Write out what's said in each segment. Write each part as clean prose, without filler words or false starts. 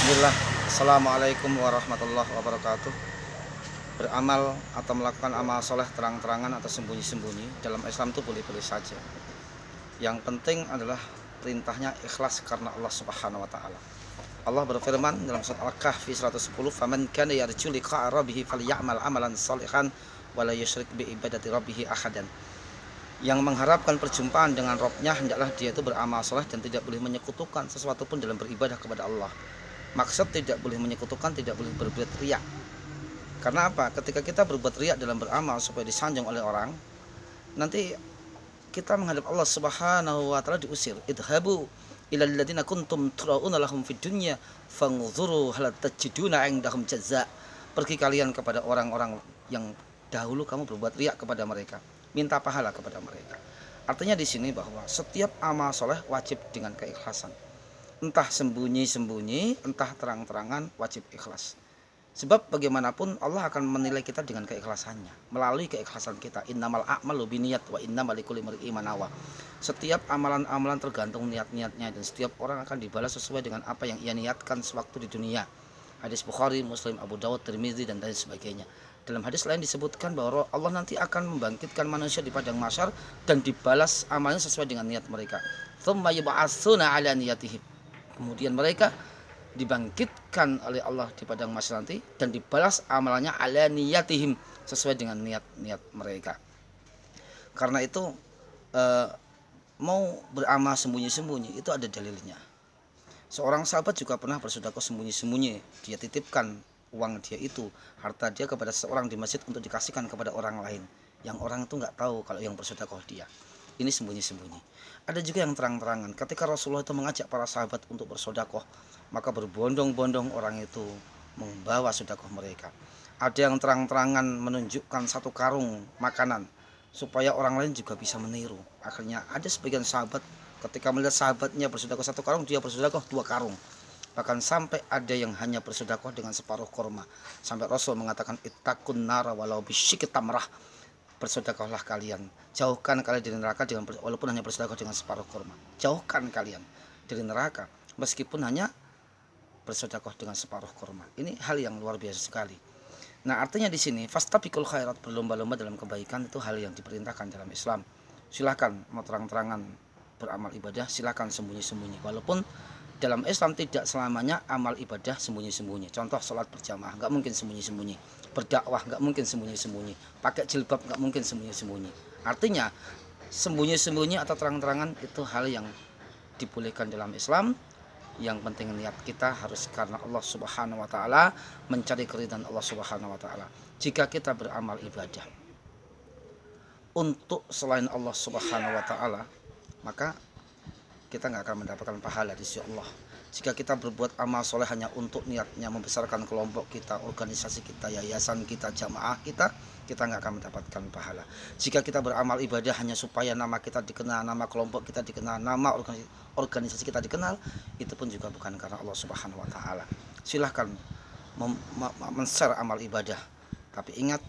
Bismillah. Assalamualaikum warahmatullahi wabarakatuh. Beramal atau melakukan amal soleh terang-terangan atau sembunyi-sembunyi dalam Islam itu boleh-boleh saja. Yang penting adalah perintahnya ikhlas karena Allah Subhanahu wa taala. Allah berfirman dalam surat Al-Kahfi 110, "Faman kana yarju liqa'a rabbih falyamal amalan shalihan wa la yusyrik bi ibadati rabbih ahadan." Yang mengharapkan perjumpaan dengan Rabb-nya, hendaklah dia itu beramal soleh dan tidak boleh menyekutukan sesuatu pun dalam beribadah kepada Allah. Maksud tidak boleh menyekutukan, tidak boleh berbuat riya. Karena apa? Ketika kita berbuat riya dalam beramal supaya disanjung oleh orang, nanti kita menghadap Allah Subhanahu wa taala diusir. Idhabu ilal ladzina kuntum turauna lahum fid dunya fanzuru hal tajiduna indahum jazaa. Pergi kalian kepada orang-orang yang dahulu kamu berbuat riya kepada mereka, minta pahala kepada mereka. Artinya di sini bahwa setiap amal soleh wajib dengan keikhlasan. Entah sembunyi-sembunyi, entah terang-terangan, wajib ikhlas. Sebab bagaimanapun Allah akan menilai kita dengan keikhlasannya, melalui keikhlasan kita. Innamal a'malu binniyat wa innamal likulli imri'in ma nawa. Setiap amalan-amalan tergantung niat-niatnya, dan setiap orang akan dibalas sesuai dengan apa yang ia niatkan sewaktu di dunia. Hadis Bukhari, Muslim, Abu Dawud, Tirmizi dan lain sebagainya. Dalam hadis lain disebutkan bahwa Allah nanti akan membangkitkan manusia di padang mahsyar dan dibalas amalnya sesuai dengan niat mereka. Tsumma yub'atsuna 'ala niyatihim. Kemudian mereka dibangkitkan oleh Allah di padang mahsyar nanti dan dibalas amalannya ala niyatihim, sesuai dengan niat-niat mereka. Karena itu mau beramal sembunyi-sembunyi itu ada dalilnya. Seorang sahabat juga pernah bersedekah sembunyi-sembunyi. Dia titipkan uang dia itu, harta dia kepada seorang di masjid untuk dikasihkan kepada orang lain, yang orang itu nggak tahu kalau yang bersedekah dia. Ini sembunyi-sembunyi. Ada juga yang terang-terangan. Ketika Rasulullah itu mengajak para sahabat untuk bersedekah, maka berbondong-bondong orang itu membawa sedekah mereka. Ada yang terang-terangan menunjukkan satu karung makanan supaya orang lain juga bisa meniru. Akhirnya ada sebagian sahabat ketika melihat sahabatnya bersedekah satu karung, dia bersedekah dua karung. Bahkan sampai ada yang hanya bersedekah dengan separuh korma. Sampai Rasul mengatakan, ittaqun nara walau bisyikki tamrah. Bersedekahlah kalian, jauhkan kalian dari neraka dengan walaupun hanya bersedekah dengan separuh kurma. Jauhkan kalian dari neraka meskipun hanya bersedekah dengan separuh kurma. Ini hal yang luar biasa sekali. Nah, artinya di sini fastabiqul khairat, berlomba-lomba dalam kebaikan, itu hal yang diperintahkan dalam Islam. Silakan mau terang-terangan beramal ibadah, silakan sembunyi-sembunyi. Walaupun dalam Islam tidak selamanya amal ibadah sembunyi-sembunyi. Contoh sholat berjamaah nggak mungkin sembunyi-sembunyi, berdakwah nggak mungkin sembunyi-sembunyi, pakai jilbab nggak mungkin sembunyi-sembunyi. Artinya sembunyi-sembunyi atau terang-terangan itu hal yang dibolehkan dalam Islam. Yang penting niat kita harus karena Allah Subhanahu wa taala, mencari keridhaan Allah Subhanahu wa taala. Jika kita beramal ibadah untuk selain Allah Subhanahu wa taala, maka kita nggak akan mendapatkan pahala di sisi Allah. Jika kita berbuat amal soleh hanya untuk niatnya membesarkan kelompok kita, organisasi kita, yayasan kita, jamaah kita, kita nggak akan mendapatkan pahala. Jika kita beramal ibadah hanya supaya nama kita dikenal, nama kelompok kita dikenal, nama organisasi kita dikenal, itu pun juga bukan karena Allah Subhanahu wa taala. Silahkan men-share amal ibadah, tapi ingat,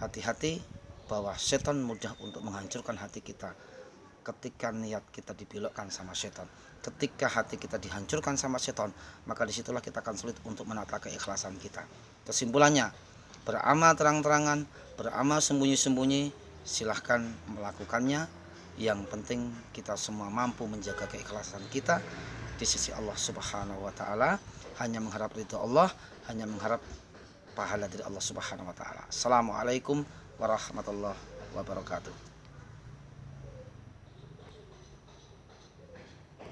hati-hati bahwa setan mudah untuk menghancurkan hati kita. Ketika niat kita dibelokkan sama setan, ketika hati kita dihancurkan sama setan, maka disitulah kita akan sulit untuk menata keikhlasan kita. Kesimpulannya, beramal terang-terangan, beramal sembunyi-sembunyi, silahkan melakukannya. Yang penting kita semua mampu menjaga keikhlasan kita di sisi Allah Subhanahu wa taala, hanya mengharap ridho Allah, hanya mengharap pahala dari Allah Subhanahu wa taala. Assalamualaikum warahmatullahi wabarakatuh.